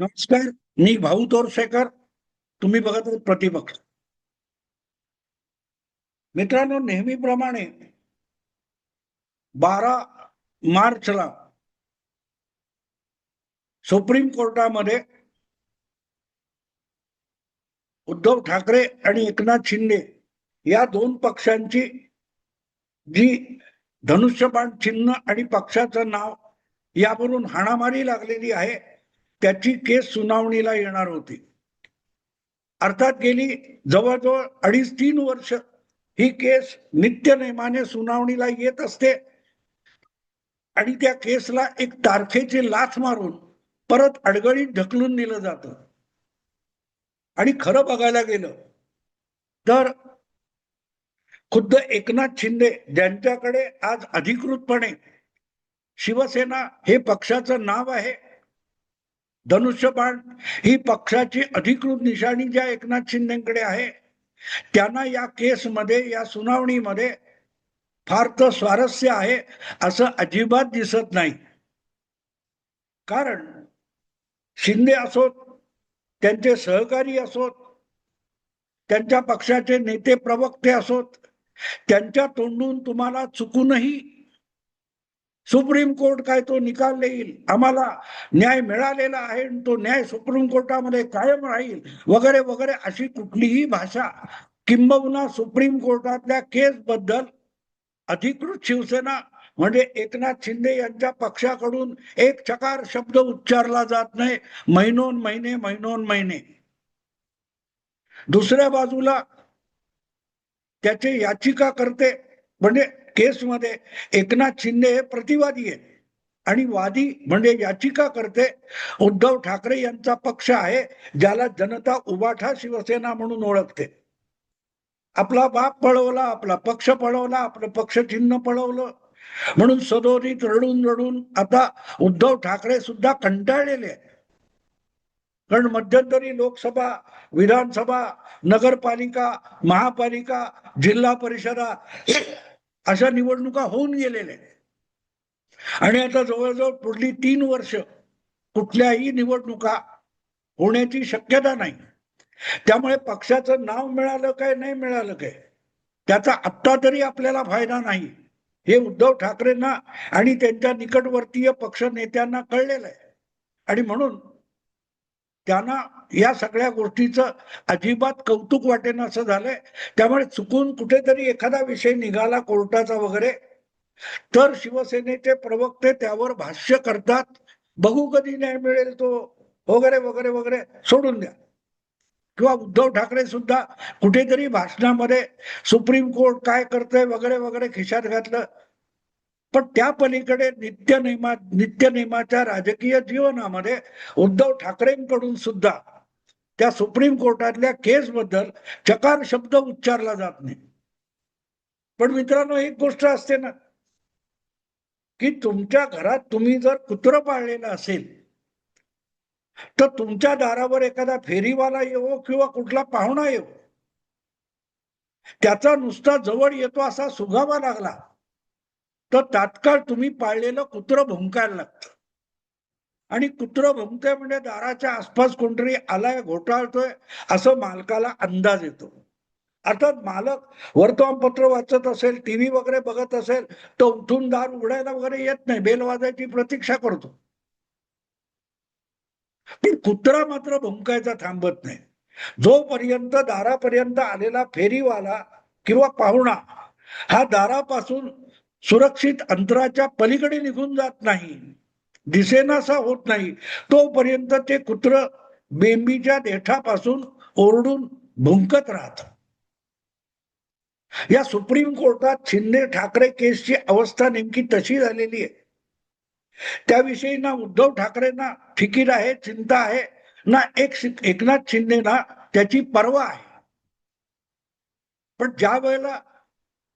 नमस्कार. मी भाऊ तोरसेकर. तुम्ही बघत आहात प्रतिपक्ष. मित्रांनो, नेहमीप्रमाणे 12 मार्चला सुप्रीम कोर्टामध्ये उद्धव ठाकरे आणि एकनाथ शिंदे या दोन पक्षांची जी धनुष्यबाण चिन्ह आणि पक्षाचं नाव यावरून हाणामारी लागलेली आहे त्याची केस सुनावणीला येणार होती. अर्थात गेली जवळजवळ 2.5-3 वर्ष ही केस नित्य नेमाने सुनावणीला येत असते आणि त्या केसला एक तारखेची लाथ मारून परत अडगळीत ढकलून दिलं जातं. आणि खरं बघायला गेलं तर खुद्द एकनाथ शिंदे ज्यांच्याकडे आज अधिकृतपणे शिवसेना हे पक्षाचं नाव आहे, धनुष्यबाण ही पक्षाची अधिकृत निशाणी ज्या एकनाथ शिंदेकडे आहे, त्यांना या केसमध्ये या सुनावणीमध्ये फार तर स्वारस्य आहे असं अजिबात दिसत नाही. कारण शिंदे असोत, त्यांचे सहकारी असोत, त्यांच्या पक्षाचे नेते प्रवक्ते असोत, त्यांच्या तोंडून तुम्हाला चुकूनही सुप्रीम कोर्ट काय तो निकाल देईल, आम्हाला न्याय मिळालेला आहे, तो न्याय सुप्रीम कोर्टामध्ये कायम राहील वगैरे वगैरे अशी कुठलीही भाषा किंबहुना सुप्रीम कोर्टातल्या केस बद्दल अधिकृत शिवसेना म्हणजे एकनाथ शिंदे यांच्या पक्षाकडून एक चकार शब्द उच्चारला जात नाही महिनोन महिने. दुसऱ्या बाजूला त्याचे याचिकाकर्ते म्हणजे केसमध्ये एकनाथ शिंदे हे प्रतिवादी आहेत आणि वादी म्हणजे याचिकाकर्ते उद्धव ठाकरे यांचा पक्ष आहे, ज्याला जनता उबाठा शिवसेना म्हणून ओळखते. आपला बाप पळवला, आपला पक्ष पळवला, आपलं पक्ष चिन्ह पळवलं म्हणून सदोदित रडून रडून आता उद्धव ठाकरे सुद्धा कंटाळलेले आहेत. कारण मध्यंतरी लोकसभा, विधानसभा, नगरपालिका, महापालिका, जिल्हा परिषदा अशा निवडणुका होऊन गेलेल्या आणि आता जवळजवळ पुढली 3 वर्ष कुठल्याही निवडणुका होण्याची शक्यता नाही. त्यामुळे पक्षाचं नाव मिळालं काय नाही मिळालं काय त्याचा आत्ता तरी आपल्याला फायदा नाही, हे उद्धव ठाकरेंना आणि त्यांच्या निकटवर्तीय पक्ष नेत्यांना कळलेलं आहे. आणि म्हणून त्यांना या सगळ्या गोष्टीचं अजिबात कौतुक वाटेन असं झालंय. त्यामुळे चुकून कुठेतरी एखादा विषय निघाला कोर्टाचा वगैरे तर शिवसेनेचे प्रवक्ते त्यावर भाष्य करतात, बघू कधी न्याय मिळेल तो वगैरे वगैरे वगैरे सोडून द्या. किंवा उद्धव ठाकरे सुद्धा कुठेतरी भाषणामध्ये सुप्रीम कोर्ट काय करतंय वगैरे वगैरे खिशात घातलं. पण त्या पलीकडे नित्यनेमाच्या राजकीय जीवनामध्ये उद्धव ठाकरेंकडून सुद्धा त्या सुप्रीम कोर्टातल्या केस बद्दल चकार शब्द उच्चारला जात नाही. पण मित्रांनो, एक गोष्ट असते ना की तुमच्या घरात तुम्ही जर कुत्रं पाळलेलं असेल तर तुमच्या दारावर एखादा फेरीवाला येवो किंवा कुठला पाहुणा येवो, त्याचा नुसता जवळ येतो असा सुगावा लागला तर तात्काळ तुम्ही पाळलेलं कुत्रं भुंकायला लागतं. आणि कुत्रं भुंकतंय म्हणजे दाराच्या आसपास कोणतरी आलाय, घोटाळतोय असं मालकाला अंदाज येतो. अर्थात मालक वर्तमानपत्र वाचत असेल, टीव्ही वगैरे बघत असेल तर उठून दार उघडायला वगैरे येत नाही, बेल वाजायची प्रतीक्षा करतो. पण कुत्रा मात्र भुंकायचा थांबत नाही. जोपर्यंत दारापर्यंत आलेला फेरीवाला किंवा पाहुणा हा दारापासून सुरक्षित अंतराच्या पलीकडे निघून जात नाही, दिसेनासा होत नाही, तोपर्यंत ते कुत्र बेंबीच्या देठापासून ओरडून भुंकत राहत. या सुप्रीम कोर्टात शिंदे ठाकरे केसची अवस्था नेमकी तशी झालेली आहे. त्याविषयी ना उद्धव ठाकरेंना फिकीर आहे, चिंता आहे, ना एकनाथ शिंदेना त्याची पर्वा आहे. पण ज्या वेळेला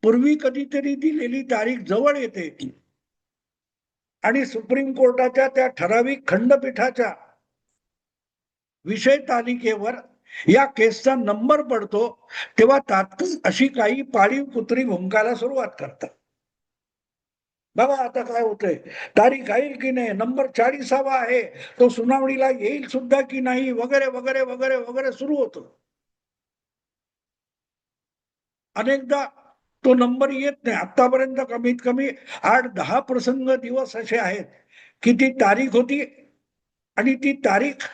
पूर्वी कधीतरी दिलेली तारीख जवळ येते आणि सुप्रीम कोर्टाच्या त्या ठराविक खंडपीठाच्या विषय तालिकेवर या केसचा नंबर पडतो तेव्हा तात्काळ अशी काही पाळीव कुत्री भुंकायला सुरुवात करतात. बघा आता काय होतंय, तारीख येईल की नाही, नंबर 40वा आहे, तो सुनावणीला येईल सुद्धा की नाही, वगैरे वगैरे वगैरे वगैरे सुरू होतं. अनेकदा तो नंबर येत नाही. आतापर्यंत कमीत कमी 8-10 प्रसंग दिवस असे आहेत की ती तारीख होती आणि ती तारीख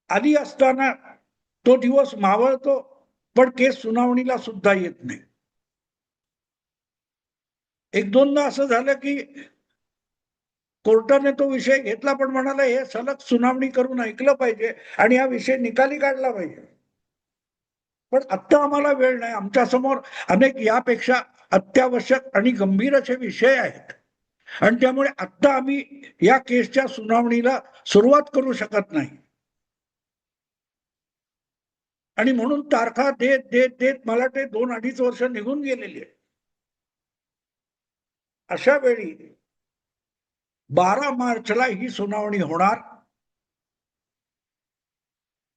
आली असताना तो दिवस मावळतो, पण केस सुनावणीला सुद्धा येत नाही. एक दोनदा असं झालं की कोर्टाने तो विषय घेतला, पण म्हणाला हे सलग सुनावणी करून ऐकलं पाहिजे आणि हा विषय निकाली काढला पाहिजे. पण आत्ता आम्हाला वेळ नाही. आमच्या समोर अनेक यापेक्षा अत्यावश्यक आणि गंभीर असे विषय आहेत आणि त्यामुळे आत्ता आम्ही या केसच्या सुनावणीला सुरुवात करू शकत नाही. आणि म्हणून तारखा देत देत देत मला ते 2-2.5 वर्ष निघून गेलेली आहे. अशा वेळी 12 मार्चला ही सुनावणी होणार.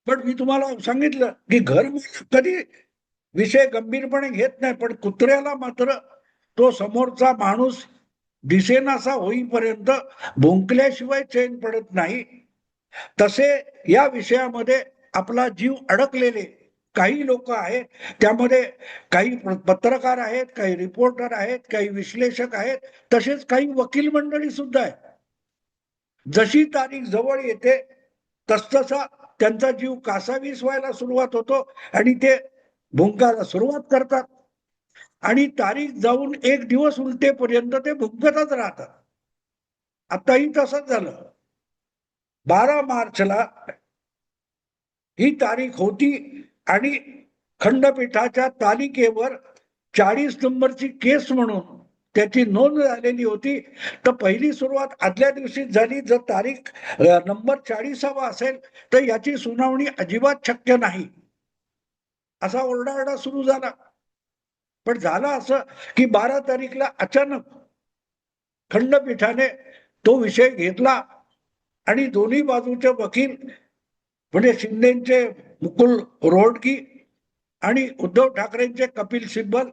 पण मी तुम्हाला सांगितलं की घर कधी विषय गंभीरपणे घेत नाही, पण कुत्र्याला मात्र तो समोरचा माणूस दिसेनासा होईपर्यंत भुंकल्याशिवाय चैन पडत नाही. तसे या विषयामध्ये आपला जीव अडकलेले काही लोक आहेत. त्यामध्ये काही पत्रकार आहेत, काही रिपोर्टर आहेत, काही विश्लेषक आहेत, तसेच काही वकील मंडळी सुद्धा आहेत. जशी तारीख जवळ येते तसतसा त्यांचा जीव कासावीस व्हायला सुरुवात होतो आणि ते भुंकायला सुरुवात करतात आणि तारीख जाऊन एक दिवस उलटेपर्यंत ते भुंकतच राहतात. आताही तसंच झालं. 12 मार्चला ही तारीख होती आणि खंडपीठाच्या तालिकेवर 40 नंबरची केस म्हणून त्याची नोंद झालेली होती. तर पहिली सुरुवात आदल्या दिवशीच झाली. जर तारीख नंबर 40वा असेल तर याची सुनावणी अजिबात शक्य नाही, असा ओरडाओरडा सुरू झाला. पण झालं असं की 12 तारीखला अचानक खंडपीठाने तो विषय घेतला आणि दोन्ही बाजूचे वकील म्हणजे शिंदेचे मुकुल रोहटगी आणि उद्धव ठाकरेंचे कपिल सिब्बल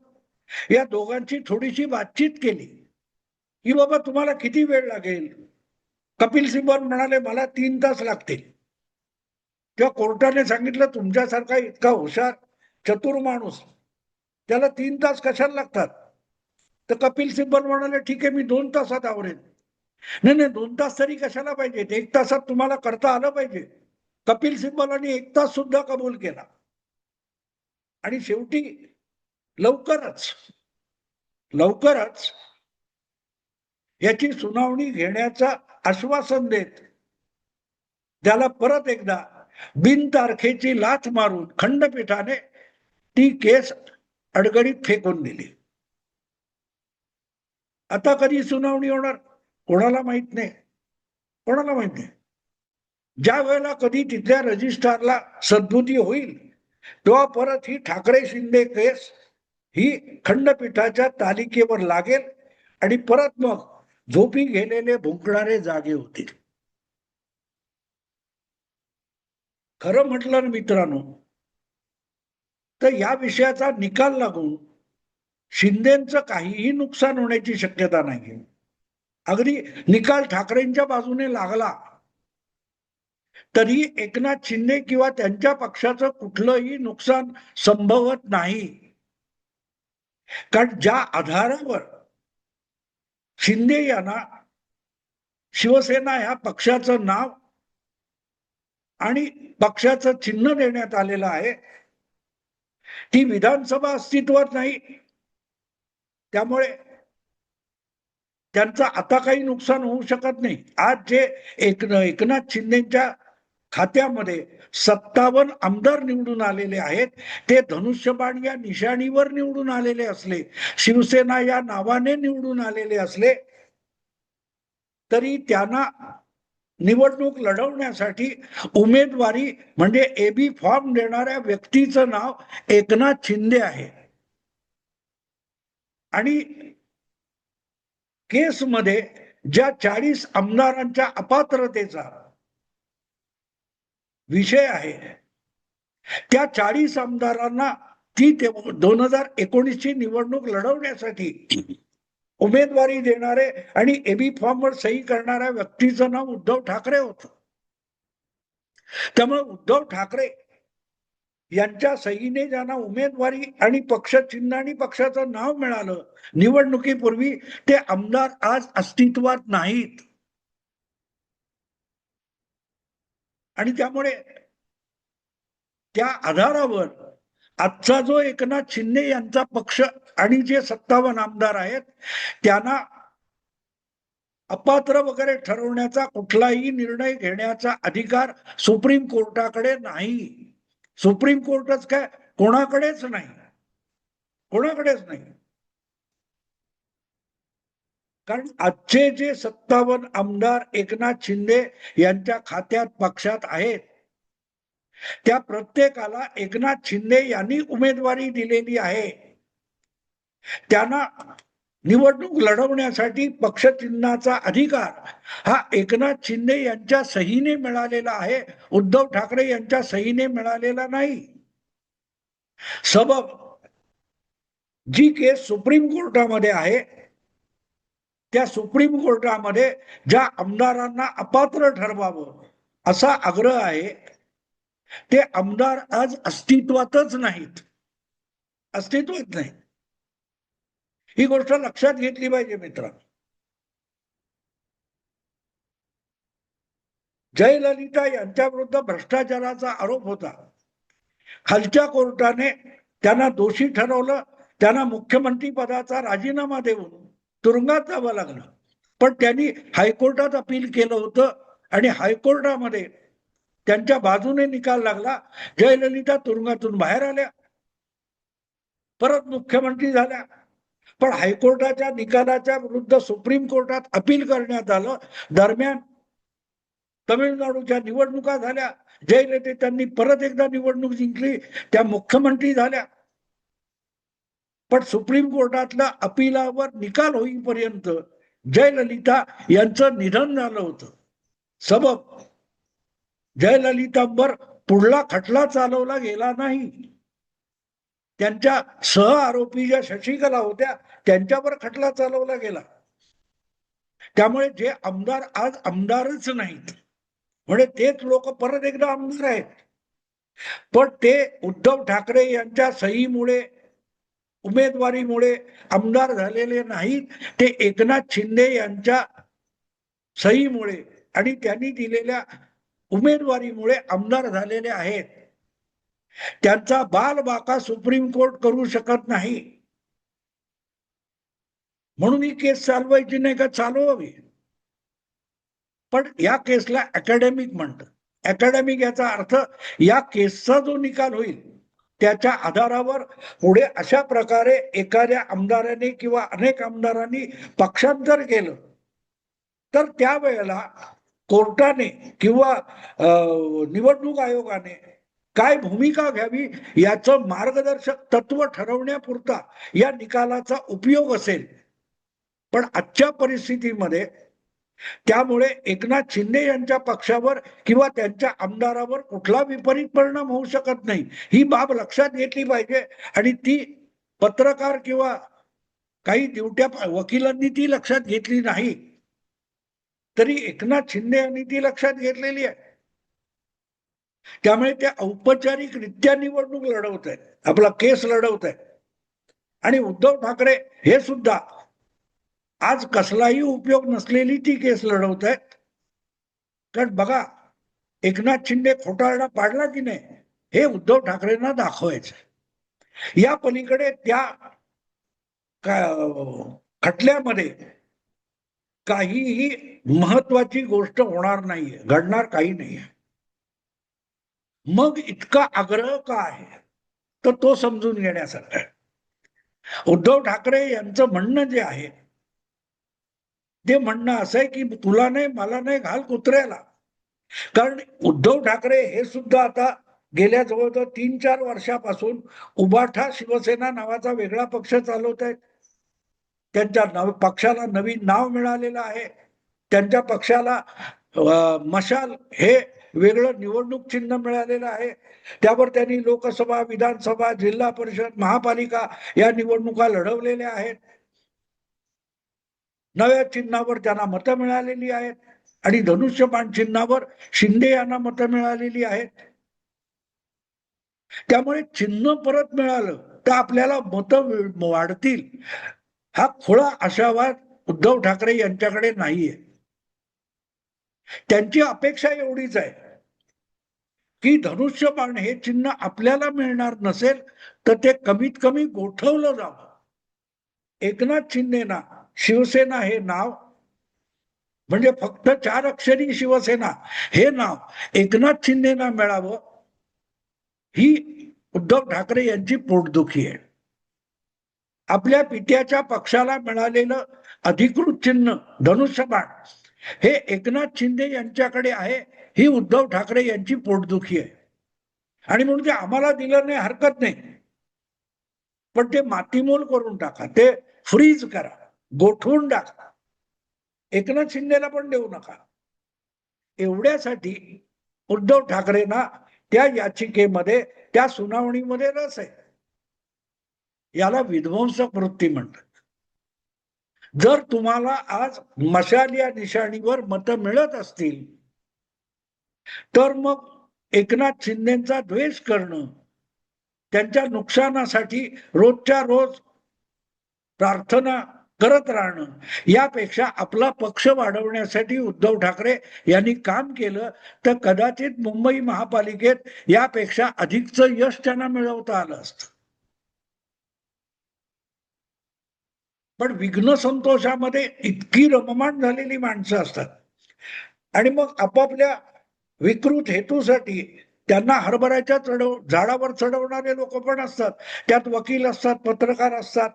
या दोघांची थोडीशी बातचीत केली की बाबा तुम्हाला किती वेळ लागेल. कपिल सिब्बल म्हणाले मला 3 तास लागतील. तेव्हा कोर्टाने सांगितलं तुमच्यासारखा इतका हुशार चतुर माणूस त्याला 3 तास कशाला लागतात. तर कपिल सिब्बल म्हणाले ठीक आहे मी 2 तासात आवरेन. नाही नाही 2 तास तरी कशाला पाहिजे, 1 तासात तुम्हाला करता आलं पाहिजे. कपिल सिब्बलांनी 1 तास सुद्धा कबूल केला आणि शेवटी लवकरच लवकरच याची सुनावणी घेण्याचं आश्वासन देत त्याला परत एकदा बिनतारखेची लाथ मारून खंडपीठाने ती केस अडगडीत फेकून दिली. आता कधी सुनावणी होणार कोणाला माहित नाही, कोणाला माहित नाही. ज्या वेळेला कधी तिथल्या रजिस्ट्रारला सद्बुद्धी होईल तेव्हा परत ही ठाकरे शिंदे केस ही खंडपीठाच्या तालिकेवर लागेल आणि परत मग झोपी गेलेले भुंकणारे जागे होतील. खरं म्हटलं ना मित्रांनो, तर या विषयाचा निकाल लागून शिंदेचं काहीही नुकसान होण्याची शक्यता नाही. अगदी निकाल ठाकरेंच्या बाजूने लागला तरी एकनाथ शिंदे किंवा त्यांच्या पक्षाचं कुठलंही नुकसान संभवत नाही. कारण ज्या आधारावर शिंदे यांना शिवसेना ह्या पक्षाचं नाव आणि पक्षाचं चिन्ह देण्यात आलेलं आहे, ती विधानसभा अस्तित्वात नाही. त्यामुळे त्यांचं आता काही नुकसान होऊ शकत नाही. आज जे एकनाथ शिंदेच्या खात्यामध्ये 57 आमदार निवडून आलेले आहेत, ते धनुष्यबाण या निशाणीवर निवडून आलेले असले, शिवसेना या नावाने निवडून आलेले असले तरी त्यांना निवडणूक लढवण्यासाठी उमेदवारी म्हणजे एबी फॉर्म देणाऱ्या व्यक्तीचं नाव एकनाथ शिंदे आहे. आणि केसमध्ये ज्या 40 आमदारांच्या अपात्रतेचा विषय आहे, त्या 40 आमदारांना ती 2019 ची निवडणूक लढवण्यासाठी उमेदवारी देणारे आणि एबी फॉर्मवर सही करणाऱ्या व्यक्तीचं नाव उद्धव ठाकरे होतं. त्यामुळे उद्धव ठाकरे यांच्या सहीने ज्यांना उमेदवारी आणि पक्ष चिन्ह आणि पक्षाचं नाव मिळालं निवडणुकीपूर्वी, ते आमदार आज अस्तित्वात नाहीत. आणि त्यामुळे त्या आधारावर आजचा जो एकनाथ शिंदे यांचा पक्ष आणि जे 57 आमदार आहेत त्यांना अपात्र वगैरे ठरवण्याचा कुठलाही निर्णय घेण्याचा अधिकार सुप्रीम कोर्टाकडे नाही. सुप्रीम कोर्टच काय, कोणाकडेच नाही, कोणाकडेच नाही. कारण आजचे जे 57 आमदार एकनाथ शिंदे यांच्या खात्यात पक्षात आहेत त्या प्रत्येकाला एकनाथ शिंदे यांनी उमेदवारी दिलेली आहे. त्यांना निवडणूक लढवण्यासाठी पक्षचिन्हाचा अधिकार हा एकनाथ शिंदे यांच्या सहीने मिळालेला आहे, उद्धव ठाकरे यांच्या सहीने मिळालेला नाही. सबब जी केस सुप्रीम कोर्टामध्ये आहे त्या सुप्रीम कोर्टामध्ये ज्या आमदारांना अपात्र ठरवावं असा आग्रह आहे ते आमदार आज अस्तित्वातच नाहीत, अस्तित्वात नाही. ही गोष्ट लक्षात घेतली पाहिजे मित्रांनो. जयललिता यांच्या विरुद्ध भ्रष्टाचाराचा आरोप होता. खालच्या कोर्टाने त्यांना दोषी ठरवलं, त्यांना मुख्यमंत्री पदाचा राजीनामा देऊन तुरुंगात जावं लागलं. पण त्यांनी हायकोर्टात अपील केलं होतं आणि हायकोर्टामध्ये त्यांच्या बाजूने निकाल लागला. जयललिता तुरुंगातून बाहेर आल्या, परत मुख्यमंत्री झाल्या. पण हायकोर्टाच्या निकालाच्या विरुद्ध सुप्रीम कोर्टात अपील करण्यात आलं. दरम्यान तमिळनाडूच्या निवडणुका झाल्या, जयललिता त्यांनी परत एकदा निवडणूक जिंकली, त्या मुख्यमंत्री झाल्या. पण सुप्रीम कोर्टातल्या अपिलावर निकाल होईपर्यंत जयललिता यांचं निधन झालं होतं. सबब जयललितांवर पुढला खटला चालवला गेला नाही. त्यांच्या सह आरोपी ज्या शशिकला होत्या त्यांच्यावर खटला चालवला गेला. त्यामुळे जे आमदार आज आमदारच नाहीत, म्हणजे तेच लोक परत एकदा आमदार आहेत, पण ते उद्धव ठाकरे यांच्या सहीमुळे उमेदवारीमुळे आमदार झालेले नाहीत, ते एकनाथ शिंदे यांच्या सहीमुळे आणि त्यांनी दिलेल्या उमेदवारीमुळे आमदार झालेले आहेत. त्यांचा बालबाका सुप्रीम कोर्ट करू शकत नाही. म्हणून ही केस चालवायची नाही का, चालवावी. पण या केसला अकॅडमिक म्हणतात. अकॅडमिक याचा अर्थ या केसचा जो निकाल होईल त्याच्या आधारावर पुढे अशा प्रकारे एखाद्या आमदाराने किंवा अनेक आमदारांनी पक्षांतर केलं तर त्यावेळेला कोर्टाने किंवा निवडणूक आयोगाने काय भूमिका घ्यावी याचं मार्गदर्शक तत्व ठरवण्यापुरता या निकालाचा उपयोग असेल. पण आजच्या परिस्थितीमध्ये त्यामुळे एकनाथ शिंदे यांच्या पक्षावर किंवा त्यांच्या आमदारावर कुठला विपरीत परिणाम होऊ शकत नाही, ही बाब लक्षात घेतली पाहिजे. आणि ती पत्रकार किंवा काही दिवट्या वकिलांनी ती लक्षात घेतली नाही, तरी एकनाथ शिंदे यांनी ती लक्षात घेतलेली आहे. त्यामुळे ते औपचारिकरित्या निवडणूक लढवत आहेत, आपला केस लढवत आहेत. आणि उद्धव ठाकरे हे सुद्धा आज कसलाही उपयोग नसलेली ती केस लढवत आहेत. कारण बघा, एकनाथ शिंदे खोटारडा पाडला की नाही हे उद्धव ठाकरेंना दाखवायचं. या पलीकडे त्या खटल्यामध्ये काहीही महत्वाची गोष्ट होणार नाहीये, घडणार काही नाहीये. मग इतका आग्रह का आहे, तर तो समजून घेण्यासारखा आहे. उद्धव ठाकरे यांचं म्हणणं जे आहे ते म्हणणं असं आहे की तुला नाही मला नाही घाल कुत्र्याला. कारण उद्धव ठाकरे हे सुद्धा आता गेल्या जवळजवळ 3-4 वर्षापासून उबाठा शिवसेना नावाचा वेगळा पक्ष चालवत आहेत. त्यांच्या पक्षाला नवीन नाव मिळालेलं आहे. त्यांच्या पक्षाला मशाल हे वेगळं निवडणूक चिन्ह मिळालेलं आहे. त्यावर त्यांनी लोकसभा, विधानसभा, जिल्हा परिषद, महापालिका या निवडणुका लढवलेल्या आहेत. नव्या चिन्हावर त्यांना मतं मिळालेली आहेत आणि धनुष्यबाण चिन्हावर शिंदे यांना मतं मिळालेली आहेत. त्यामुळे चिन्ह परत मिळालं तर आपल्याला मतं वाढतील, हा खुळा आशावाद उद्धव ठाकरे यांच्याकडे नाहीये. त्यांची अपेक्षा एवढीच आहे की धनुष्यबाण हे चिन्ह आपल्याला मिळणार नसेल तर ते कमीत कमी गोठवलं जावं. एकनाथ शिंदेना शिवसेना हे नाव, म्हणजे फक्त 4 अक्षरी शिवसेना हे नाव एकनाथ शिंदेना मिळावं, ही उद्धव ठाकरे यांची पोटदुखी आहे. आपल्या पित्याच्या पक्षाला मिळालेलं अधिकृत चिन्ह धनुष्यबाण हे एकनाथ शिंदे यांच्याकडे आहे, ही उद्धव ठाकरे यांची पोटदुखी आहे. आणि म्हणून ते आम्हाला दिलं नाही हरकत नाही, पण ते मातीमोल करून टाका, ते फ्रीज करा, गोठवून टाका, एकनाथ शिंदेला पण देऊ नका. एवढ्यासाठी उद्धव ठाकरेंना त्या याचिकेमध्ये, त्या सुनावणीमध्ये रस आहे. याला विध्वंसक वृत्ती म्हणतात. जर तुम्हाला आज मशाल या निशाणीवर मतं मिळत असतील तर मग एकनाथ शिंदेचा द्वेष करणं, त्यांच्या नुकसानासाठी रोजच्या रोज प्रार्थना करत राहणं, यापेक्षा आपला पक्ष वाढवण्यासाठी उद्धव ठाकरे यांनी काम केलं तर कदाचित मुंबई महापालिकेत यापेक्षा अधिकचं यश त्यांना मिळवता आलं असतं. पण विघ्न संतोषामध्ये इतकी रममाण झालेली माणसं असतात आणि मग आपापल्या विकृत हेतूसाठी त्यांना हरभऱ्याच्या झाडावर चढवणारे लोक पण असतात. त्यात वकील असतात, पत्रकार असतात.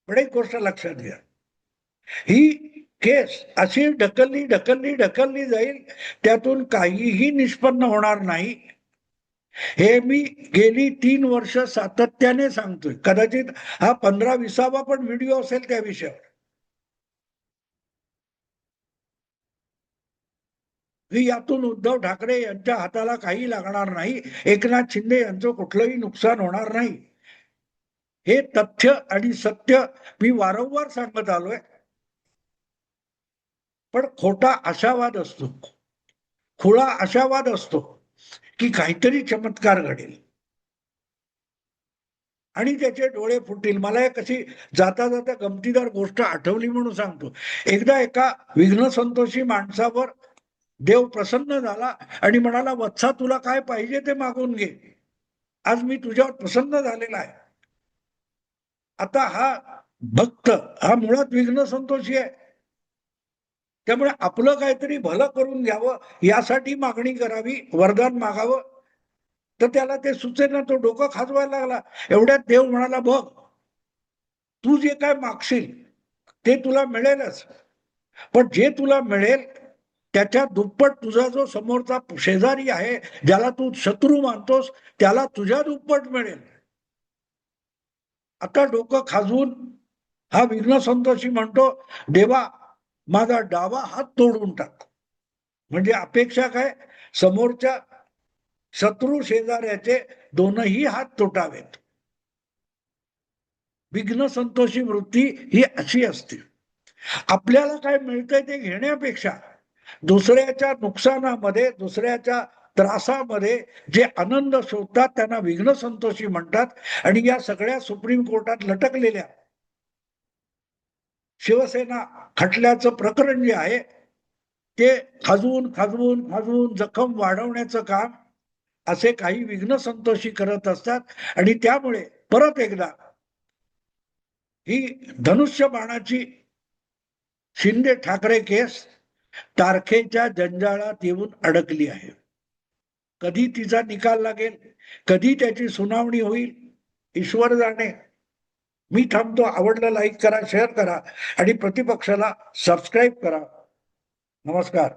पण एक गोष्ट लक्षात घ्या, ही केस अशी ढकलली ढकलली ढकलली जाईल, त्यातून काहीही निष्पन्न होणार नाही. हे मी गेली 3 वर्ष सातत्याने सांगतोय. कदाचित हा 15-20वा पण व्हिडिओ असेल त्या विषयावर. यातून उद्धव ठाकरे यांच्या हाताला काही लागणार नाही, एकनाथ शिंदे यांचं कुठलंही नुकसान होणार नाही, हे तथ्य आणि सत्य मी वारंवार सांगत आलोय. पण खोटा आशावाद असतो, खुळा आशावाद असतो की काहीतरी चमत्कार घडेल आणि त्याचे डोळे फुटतील. मला एक अशी जाता जाता गमतीदार गोष्ट आठवली म्हणून सांगतो. एकदा एका विघ्न संतोषी माणसावर देव प्रसन्न झाला आणि म्हणाला, वत्सा तुला काय पाहिजे ते मागून घे, आज मी तुझ्यावर प्रसन्न झालेला आहे. आता हा भक्त हा मुळात विघ्न संतोषी आहे, त्यामुळे आपलं काहीतरी भलं करून घ्यावं यासाठी मागणी करावी, वरदान मागावं, तर त्याला ते सुचेना, तो डोकं खाजवायला लागला. एवढ्यात देव म्हणाला, बघ तू जे काय मागशील ते तुला मिळेलच, पण जे तुला मिळेल त्याच्या दुप्पट तुझा जो समोरचा शेजारी आहे, ज्याला तू शत्रू मानतोस, त्याला तुझ्या दुप्पट मिळेल. आता डोकं खाजवून हा विघ्न संतोषी म्हणतो, देवा माझा डावा हात तोडून टाक. म्हणजे अपेक्षा काय, समोरच्या शत्रू शेजाऱ्याचे दोनही हात तुटावेत. विघ्न संतोषी वृत्ती ही अशी असते. आपल्याला काय मिळतंय ते घेण्यापेक्षा दुसऱ्याच्या नुकसानामध्ये, दुसऱ्याच्या त्रासामध्ये जे आनंद शोधतात त्यांना विघ्न संतोषी म्हणतात. आणि या सगळ्या सुप्रीम कोर्टात लटकलेल्या शिवसेना खटल्याचं प्रकरण जे आहे ते खाजवून खाजवून खाजवून जखम वाढवण्याचं काम असे काही विघ्न संतोषी करत असतात. आणि त्यामुळे परत एकदा ही धनुष्यबाणाची शिंदे ठाकरे केस तारखेच्या जंजाळात येऊन अडकली आहे. कधी तिचा निकाल लागेल, कधी त्याची सुनावणी होईल, ईश्वर जाणे. मी थांबतो. आवडलं लाईक करा, शेअर करा आणि प्रतिपक्षाला सबस्क्राईब करा. नमस्कार.